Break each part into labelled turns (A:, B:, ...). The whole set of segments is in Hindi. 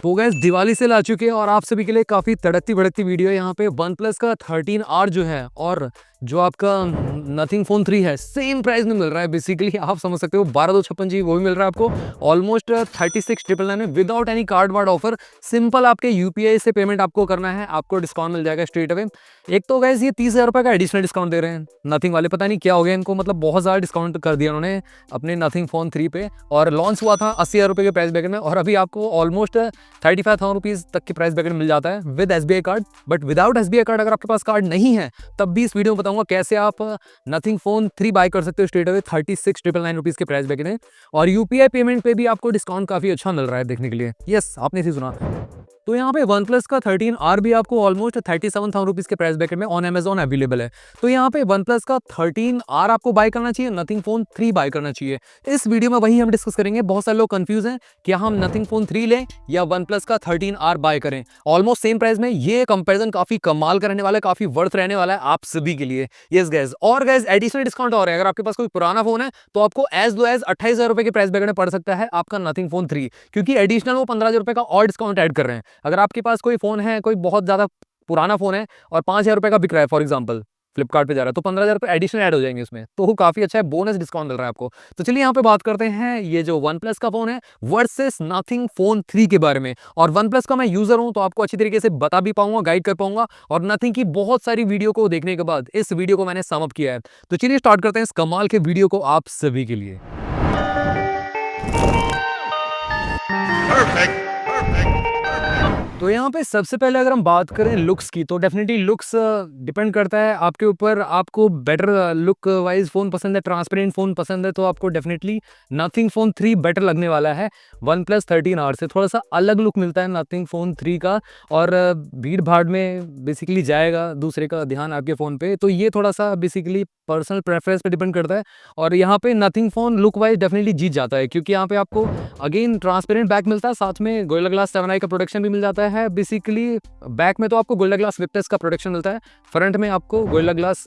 A: तो गैस दिवाली सेल आ चुके हैं और आप सभी के लिए काफ़ी तड़कती भड़कती वीडियो है। यहाँ पे वन प्लस का 13R जो है और जो आपका नथिंग फोन 3 है सेम प्राइस में मिल रहा है। बेसिकली आप समझ सकते हो 12,256 वो भी मिल रहा है आपको ऑलमोस्ट 36,999 में without any card ward offer. Simple आपके यूपीआई से पेमेंट आपको करना है, आपको डिस्काउंट मिल जाएगा स्ट्रेट अवे। एक तो गैस ये 30,000 रुपये का एडिशनल डिस्काउंट दे रहे हैं नथिंग वाले, पता नहीं क्या हो गया इनको, मतलब बहुत ज़्यादा डिस्काउंट कर दिया उन्होंने अपने नथिंग फोन 3 पे। और लॉन्च हुआ था 80,000 रुपये के प्राइस ब्रैकेट में और अभी आपको ऑलमोस्ट 35,000 रुपीज़ तक के प्राइस ब्रैकेट मिल जाता है with SBI card. But without SBI card अगर आपके पास कार्ड नहीं है तब भी इस वीडियो में बताऊंगा कैसे आप नथिंग फोन 3 बाय कर सकते हो स्ट्रेट अवे 36,999 रुपीज़ के प्राइस ब्रैकेट में। और यूपीआई पेमेंट पे भी आपको डिस्काउंट काफ़ी अच्छा मिल रहा है देखने के लिए। यस, आपने इसी सुना। तो यहाँ पे वन प्लस का 13R भी आपको ऑलमोस्ट 37,000 रुपीज़ के प्राइस ब्रैकेट में ऑन अमेजॉन अवेलेबल है। तो यहाँ पे वन प्लस का 13R आपको बाय करना चाहिए, नथिंग फोन 3 बाय करना चाहिए। इस वीडियो में वही हम डिस्कस करेंगे। बहुत सारे लोग कंफ्यूज हैं कि हम नथिंग फोन 3 लें या वन प्लस का 13R बाय करें। ऑलमोस्ट सेम प्राइस में ये कंपेरिजन काफी कमाल का रहने वाला है, काफी वर्थ रहने वाला है आप सभी के लिए। यस गैस, और गैस एडिशनल डिस्काउंट और है। अगर आपके पास कोई पुराना फोन है तो आपको एज लो एज 28,000 रुपए के प्राइस ब्रैकेट में पड़ सकता है आपका नथिंग फोन 3, क्योंकि एडिशनल वो 15,000 रुपए का और डिस्काउंट ऐड कर रहे हैं। अगर आपके पास कोई फोन है, कोई बहुत ज्यादा पुराना फोन है और 5,000 रुपए का बिक रहा है फॉर एग्जाम्पल, फ्लिपकार्ट पे जा रहा है, तो 15,000 रुपए एडिशनल ऐड हो जाएंगे उसमें, तो वो काफी अच्छा है, बोनस डिस्काउंट मिल रहा है आपको। तो चलिए यहाँ पे बात करते हैं ये जो वन प्लस का फोन है वर्सेस नथिंग फोन 3 के बारे में। और वन प्लस का मैं यूजर हूं तो आपको अच्छी तरीके से बता भी पाऊंगा, गाइड कर पाऊंगा। और नथिंग की बहुत सारी वीडियो को देखने के बाद इस वीडियो को मैंने सम अप किया है। तो चलिए स्टार्ट करते हैं इस कमाल के वीडियो को आप सभी के लिए। तो यहाँ पे सबसे पहले अगर हम बात करें लुक्स की, तो डेफिनेटली लुक्स डिपेंड करता है आपके ऊपर। आपको बेटर लुक वाइज फ़ोन पसंद है, ट्रांसपेरेंट फ़ोन पसंद है, तो आपको डेफिनेटली नथिंग फ़ोन 3 बेटर लगने वाला है। वन प्लस 13R से थोड़ा सा अलग लुक मिलता है नथिंग फ़ोन 3 का, और भीड़ भाड़ में बेसिकली जाएगा दूसरे का ध्यान आपके फ़ोन पे, तो ये थोड़ा सा बेसिकली पर्सनल प्रेफरेंस पे डिपेंड करता है। और यहाँ पे Nothing phone look wise definitely जीत जाता है, क्योंकि यहाँ पे आपको अगेन ट्रांसपेरेंट बैक मिलता है, साथ में गोरिल्ला ग्लास 7i का प्रोटेक्शन भी मिल जाता है। बेसिकली बैक में तो आपको गोरिल्ला ग्लास विक्टस का प्रोटेक्शन मिलता है, फ्रंट में आपको गोरिल्ला ग्लास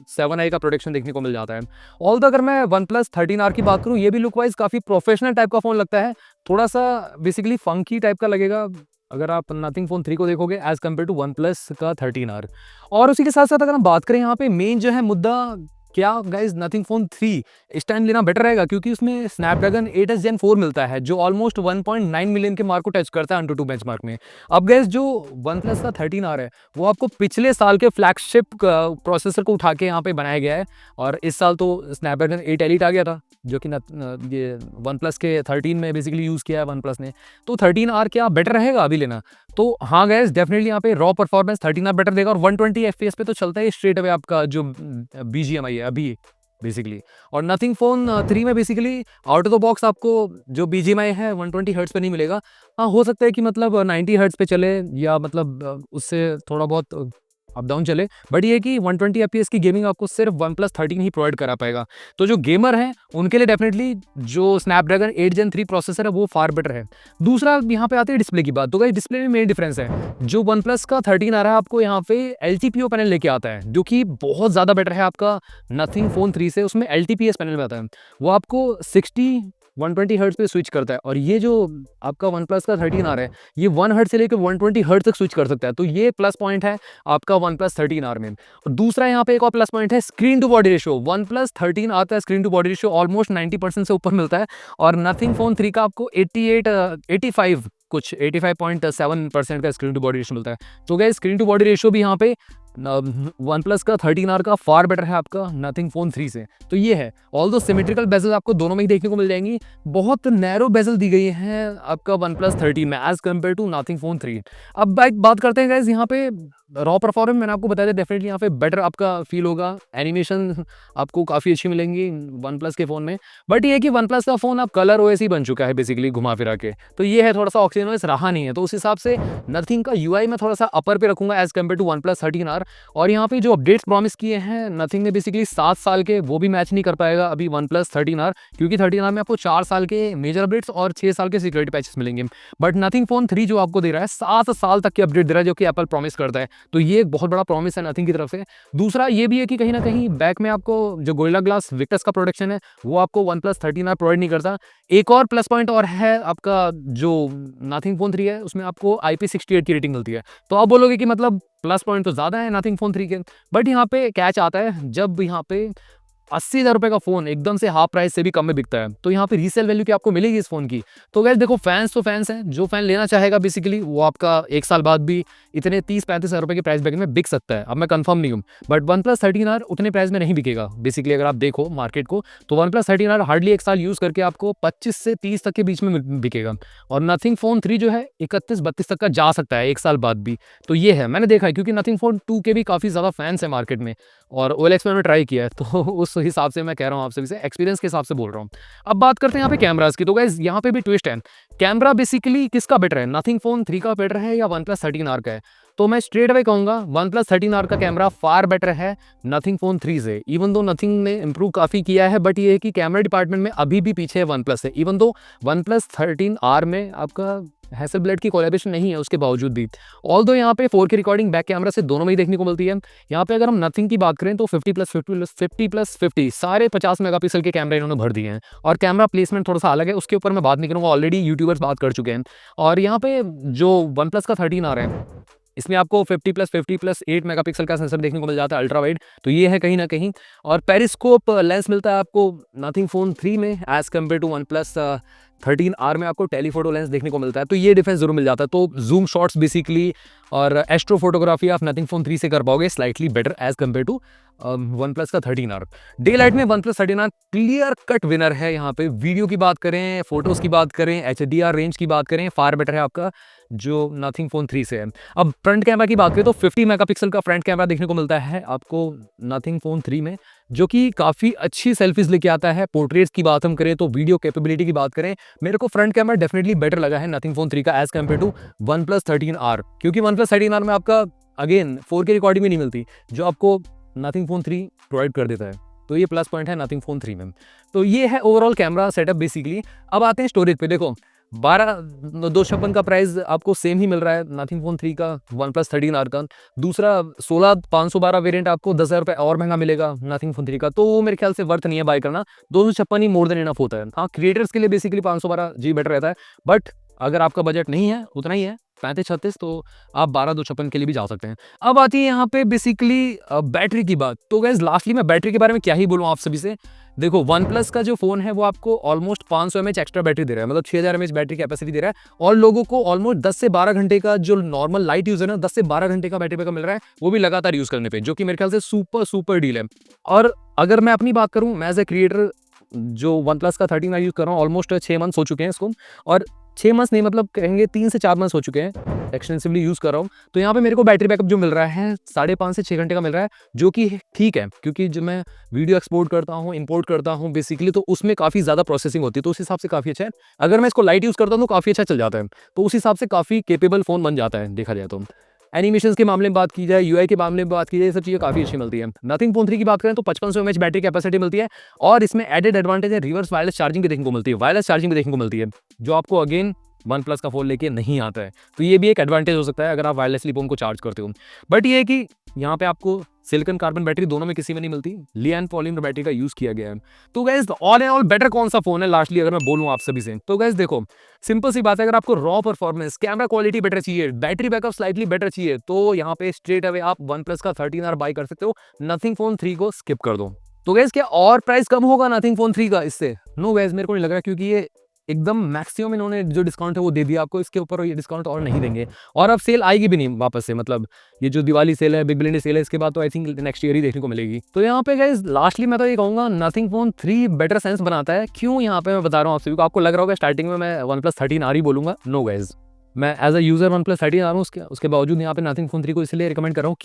A: 7i का प्रोटेक्शन देखने को मिल जाता है। ऑल द अगर मैं वन प्लस 13R की बात करूँ, ये भी लुक वाइज काफ़ी प्रोफेशनल टाइप का फ़ोन लगता है, थोड़ा सा बेसिकली फंकी टाइप का लगेगा अगर आप नथिंग फोन 3 को देखोगे as compare to OnePlus का 13R। और उसी के साथ साथ अगर हम बात करें यहाँ पे मेन जो है मुद्दा, क्या गाइज नथिंग फोन 3 इस टाइम लेना बेटर रहेगा, क्योंकि उसमें स्नैपड्रैगन 8s Gen 4 मिलता है जो ऑलमोस्ट 1.9 मिलियन के मार्क को टच करता है AnTuTu बेंचमार्क में। अब गाइज जो वन प्लस का 13R है वो आपको पिछले साल के फ्लैगशिप प्रोसेसर को उठा के यहाँ पे बनाया गया है, और इस साल तो स्नैपड्रैगन 8 Elite आ गया था जो कि ये वन प्लस के 13 में बेसिकली यूज़ किया है वन प्लस ने। तो 13R क्या बेटर रहेगा अभी लेना? तो हाँ गैस, डेफिनेटली यहाँ पे रॉ परफॉर्मेंस 13R बेटर देगा, और 120 FPS पे तो चलता है स्ट्रेट अवे आपका जो BGMI है अभी बेसिकली। और नथिंग फोन 3 में basically out of the box आपको जो BGMI है 120 हर्ट्ज पे नहीं मिलेगा। हाँ, हो सकता है कि मतलब 90 हर्ट्ज पे चले, या मतलब उससे थोड़ा बहुत अप डाउन चले, बट ये कि 120 FPS की गेमिंग आपको सिर्फ वन प्लस 13 ही प्रोवाइड करा पाएगा। तो जो गेमर हैं उनके लिए डेफिनेटली जो स्नैपड्रैगन 8 Gen 3 प्रोसेसर है वो फार बेटर है। दूसरा यहाँ पे आते हैं डिस्प्ले की बात, तो गाइस डिस्प्ले में मेन डिफरेंस है। जो वन प्लस का 13 आ रहा है आपको यहाँ पे LTPO पैनल लेके आता है, जो कि बहुत ज़्यादा बेटर है आपका नथिंग फोन 3 से। उसमें LTPS पैनल में आता है, वो आपको 120 हर्ट्ज पे स्विच करता है। और ये जो आपका वन प्लस का 13R है ये 1 हर्ट्ज से लेकर 120 हर्ट्ज तक स्विच कर सकता है, तो ये प्लस पॉइंट है आपका वन प्लस 13R में। और दूसरा यहाँ पे एक और प्लस पॉइंट है screen to body ratio. OnePlus 13 आता है screen to body ratio almost 90% से ऊपर मिलता है, और नथिंग फोन 3 का आपको 85.7% का स्क्रीन टू बॉडी रेशियो मिलता है। तो guess screen to body ratio भी यहाँ पे वन प्लस का 13R का फार बेटर है आपका नथिंग फोन 3 से। तो ये है, ऑल दो सिमेट्रिकल बेजल आपको दोनों में ही देखने को मिल जाएंगी। बहुत नैरो बेजल दी गई है आपका वन प्लस 13 में as compare to Nothing phone 3। अब बात करते हैं गाइज यहाँ पे रॉ परफॉर्मेंस। मैंने आपको बताया था डेफिनेटली यहाँ पे बेटर आपका फील होगा, एनिमेशन आपको काफ़ी अच्छी मिलेंगी वन प्लस के फ़ोन में। बट ये है कि वन प्लस का फ़ोन अब कलर OS ही बन चुका है बेसिकली घुमा फिरा के, तो ये है थोड़ा सा ऑक्सीजन OS रहा नहीं है। तो उस हिसाब से नथिंग का UI मैं थोड़ा सा अपर पे रखूंगा as compare to OnePlus 13R। और यहाँ पे जो अपडेट्स प्रॉमिस किए हैं नथिंग ने बेसिकली 7 साल के, वो भी मैच नहीं कर पाएगा अभी OnePlus 13R, क्योंकि 13R में आपको 4 साल के मेजर अपडेट्स और 6 साल के सिक्योरिटी पैचेस मिलेंगे। बट नथिंग फोन 3 जो आपको दे रहा है 7 साल तक की अपडेट दे रहा है, जो कि एप्पल प्रॉमिस करता है। तो ये एक बहुत बड़ा प्रॉमिस है नथिंग की तरफ से। दूसरा ये भी है कि कहीं ना कहीं बैक में आपको जो गोरिल्ला ग्लास विक्टस का प्रोडक्शन है वो आपको OnePlus 13R प्रोवाइड नहीं करता। एक और प्लस पॉइंट और है, आपका जो नथिंग फोन 3 है उसमें आपको IP68 की रेटिंग मिलती है। तो आप बोलोगे कि मतलब प्लस पॉइंट तो ज़्यादा है नथिंग फोन 3 के, बट यहाँ पे कैच आता है जब यहाँ पे 80,000 रुपये का फोन एकदम से हाफ प्राइस से भी कम में बिकता है, तो यहाँ पे रीसेल वैल्यू की आपको मिलेगी इस फोन की। तो गैस देखो, फैंस तो फैंस हैं, जो फैन लेना चाहेगा बेसिकली वो आपका 1 साल बाद भी इतने 30-35 हज़ार रुपये के प्राइस ब्रैकेट में बिक सकता है। अब मैं कंफर्म नहीं हूँ, बट OnePlus 13R उतने प्राइस में नहीं बिकेगा बेसिकली। अगर आप देखो मार्केट को तो OnePlus 13R हार्डली 1 साल यूज़ करके आपको 25 से 30 तक के बीच में बिकेगा, और नथिंग फोन 3 जो है 31-32 तक का जा सकता है 1 साल बाद भी। तो ये है, मैंने देखा है, क्योंकि नथिंग फोन 2 के भी काफ़ी ज़्यादा फैंस है मार्केट में, और OLX में मैंने ट्राई किया है, तो उस हिसाब से मैं कह रहा हूँ आपसे, भी एक्सपीरियंस के हिसाब से बोल रहा हूँ। अब बात करते हैं यहाँ पे कैमरास की। तो गाइस यहाँ पे भी ट्विस्ट है, कैमरा बेसिकली किसका बेटर है, नथिंग फोन 3 का बेटर है या OnePlus 13R का है? तो मैं स्ट्रेट अवे कहूंगा OnePlus 13R का कैमरा फार बेटर है नथिंग फोन 3 से। इवन दो नथिंग ने इंप्रूव काफ़ी किया है, बट ये है कि कैमरा डिपार्टमेंट में अभी भी पीछे है OnePlus से। इवन दो OnePlus 13R में आपका हैसलब्लड की कोलैबोरेशन नहीं है उसके बावजूद भी, ऑल्दो यहाँ पे 4K रिकॉर्डिंग बैक कैमरा से दोनों में ही देखने को मिलती है। यहाँ पे अगर हम नथिंग की बात करें तो 50+50+50 सारे 50 मेगापिक्सल के कैमरे इन्होंने भर दिए हैं, और कैमरा प्लेसमेंट थोड़ा सा अलग है, उसके ऊपर मैं बात नहीं करूँगा, ऑलरेडी यूट्यूबर्स बात कर चुके हैं। और यहाँ पे जो OnePlus का 13R है इसमें आपको 50+50+8 मेगापिक्सल का सेंसर देखने को मिल जाता है अल्ट्रा वाइड, तो ये है कहीं ना कहीं। और पेरिस्कोप लेंस मिलता है आपको नथिंग फोन 3 में as compare to OnePlus 13R में आपको टेलीफोटो लेंस देखने को मिलता है, तो ये डिफरेंस जरूर मिल जाता है। तो जूम शॉट्स बेसिकली और एस्ट्रो फोटोग्राफी आप नथिंग फोन 3 से कर पाओगे slightly better as compare to OnePlus का 13R। डे लाइट में OnePlus 13R clear cut winner है। यहाँ पे वीडियो की बात करें, फोटोज की बात करें, HDR रेंज की बात करें, फार बेटर है आपका जो नथिंग फोन 3 से है। अब फ्रंट कैमरा की बात करें तो 50 मेगापिक्सल का फ्रंट कैमरा देखने को मिलता है आपको नथिंग फोन 3 में, जो कि काफ़ी अच्छी सेल्फीज लेके आता है। पोर्ट्रेट्स की बात हम करें तो वीडियो कैपेबिलिटी की बात करें, मेरे को फ्रंट कैमरा डेफिनेटली बेटर लगा है नथिंग फोन 3 का as compare to OnePlus 13R, क्योंकि OnePlus 13R में आपका अगेन 4K रिकॉर्डिंग भी नहीं मिलती जो आपको नथिंग फोन 3 प्रोवाइड कर देता है। तो ये प्लस पॉइंट है नथिंग फोन 3 में। तो ये है ओवरऑल कैमरा सेटअप बेसिकली। अब आते हैं स्टोरेज पे। देखो 12,256 का प्राइस आपको सेम ही मिल रहा है नथिंग फोन 3 का OnePlus 13R का। दूसरा 16,512 वेरिएंट आपको 10,000 रुपये और महंगा मिलेगा नथिंग फोन 3 का, तो वो मेरे ख्याल से वर्थ नहीं है बाय करना। 256 ही मोर देन इनफ होता है। हाँ, क्रिएटर्स के लिए बेसिकली 512 जी बेटर रहता है, बट अगर आपका बजट नहीं है, उतना ही है 35-36, तो आप 12,256 के लिए भी जा सकते हैं। अब आती है यहाँ पे बेसिकली बैटरी की बात। तो गाइस लास्टली मैं बैटरी के बारे में क्या ही बोलूँ आप सभी से। देखो OnePlus का जो फोन है वो आपको ऑलमोस्ट 500 mAh एक्स्ट्रा बैटरी दे रहा है, मतलब 6000 mAh बैटरी कैपेसिटी दे रहा है, और लोगों को ऑलमोस्ट 10 से 12 घंटे का जो नॉर्मल लाइट यूज है ना, 10 से 12 घंटे का बैटरी बैकअप मिल रहा है, वो भी लगातार यूज करने पे, जो कि मेरे ख्याल से सुपर डील है। और अगर मैं अपनी बात करूँ, मैं एज ए क्रिएटर जो OnePlus का 13 यूज कर रहा हूँ, ऑलमोस्ट 6 मंथ्स हो चुके हैं इसको, और 6 मंथ्स नहीं, मतलब कहेंगे 3 से 4 मंथ्स हो चुके हैं एक्सटेंसिवली यूज़ कर रहा हूँ। तो यहाँ पे मेरे को बैटरी बैकअप जो मिल रहा है 5.5 से 6 घंटे का मिल रहा है, जो कि ठीक है, क्योंकि जब मैं वीडियो एक्सपोर्ट करता हूँ, इंपोर्ट करता हूँ बेसिकली, तो उसमें काफ़ी ज़्यादा प्रोसेसिंग होती है, तो उस हिसाब से काफ़ी अच्छा है। अगर मैं इसको लाइट यूज़ करता हूँ तो काफ़ी अच्छा चल जाता है, तो उस हिसाब से काफ़ी केपेबल फ़ोन बन जाता है देखा जाए तो। एनिमेशंस के मामले में बात की जाए, UI के मामले में बात की जाए, ये सब चीज़ें काफ़ी अच्छी मिलती है। नथिंग फोन 3 की बात करें तो 5500 mAh बैटरी कैपेसिटी मिलती है, और इसमें एडेड एडवांटेज है रिवर्स वायरलेस चार्जिंग भी देखने को मिलती है, वायरलेस चार्जिंग भी देखने को मिलती है, जो आपको अगेन OnePlus का फोन लेके नहीं आता है। तो ये भी एक एडवांटेज हो सकता है अगर आप वायरलेसली फोन को चार्ज करते हो। बट ये है कि यहाँ पे आपको सिलिकॉन कार्बन बैटरी दोनों में किसी में नहीं मिलती, लिथियम पॉलीमर बैटरी का यूज किया गया है। तो guys all in all better कौन सा फोन है लास्टली अगर मैं बोलूँ आप सभी से, तो गाइस देखो सिंपल सी बात है, अगर आपको raw performance, camera quality better चाहिए, बैटरी बैकअप स्लाइटली बेटर चाहिए, तो यहाँ पे स्ट्रेट अवे आप OnePlus का 13R बाय कर सकते हो, नथिंग फोन 3 को स्किप कर दो। तो गाइस क्या और प्राइस कम होगा नथिंग फोन 3 का इससे? नो गाइस, मेरे को नहीं लग रहा, क्योंकि ये एकदम मैक्सिमम इन्होंने जो डिस्काउंट है वो दे दिया आपको, इसके ऊपर ये डिस्काउंट और नहीं देंगे, और अब सेल आएगी भी नहीं वापस से। मतलब ये जो दिवाली सेल है, बिग बिलियन सेल है, इसके बाद तो आई थिंक नेक्स्ट ईयर ही देखने को मिलेगी। तो यहाँ पे गाइस लास्टली मैं तो ये कहूँगा नथिंग फोन 3 बेटर सेंस बनाता है। क्यों यहाँ पे मैं बता रहा हूँ आप सभी को, आपको लग रहा होगा स्टार्टिंग में मैं OnePlus 13R ही बोलूँगा। नो गाइस, मैं as a user OnePlus 13R हूँ, उसके बावजूद यहाँ पे नथिंग फोन 3 को इसलिए रिकमेंड कर रहा हूँ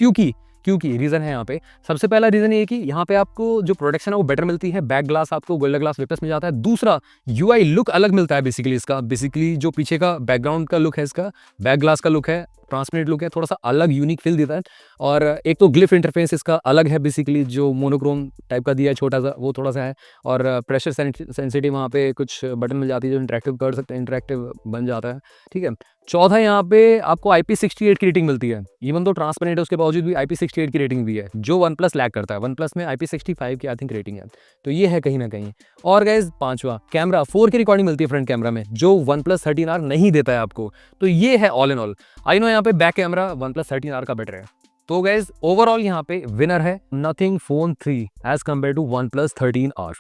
A: क्योंकि रीज़न है यहाँ पे। सबसे पहला रीज़न ये है कि यहाँ पे आपको जो प्रोडक्शन है वो बेटर मिलती है, बैक ग्लास आपको गोरिल्ला ग्लास विक्टस मिल जाता है। दूसरा UI लुक अलग मिलता है बेसिकली इसका, बेसिकली जो पीछे का बैकग्राउंड का लुक है, इसका बैक ग्लास का लुक है, ट्रांसपेरेंट लुक है, थोड़ा सा अलग यूनिक फील देता है। और एक तो ग्लिफ इंटरफेस इसका अलग है, बेसिकली जो मोनोक्रोम टाइप का दिया है छोटा सा, वो थोड़ा सा है। और प्रेशर सेंसिटिव वहाँ पे कुछ बटन मिल जाती है जो इंटरेक्टिव कर सकते हैं, इंटरेक्टिव बन जाता है, ठीक है। चौथा, यहाँ पे आपको IP68 की रेटिंग मिलती है, इवन तो ट्रांसपेरेंट है उसके बावजूद भी IP68 की रेटिंग भी है, जो वन प्लस लैग करता है। वन प्लस में IP65 की आई थिंक रेटिंग है, तो ये है कहीं ना कहीं। और गाइज पांचवा, कैमरा 4K रिकॉर्डिंग मिलती है फ्रंट कैमरा में, जो वन प्लस 13R नहीं देता है आपको। तो ये है all in all. I know यहाँ पे back camera one plus 13R का बेटर है। तो गाइज ओवरऑल यहाँ पे विनर है Nothing phone 3 as compare to OnePlus 13R।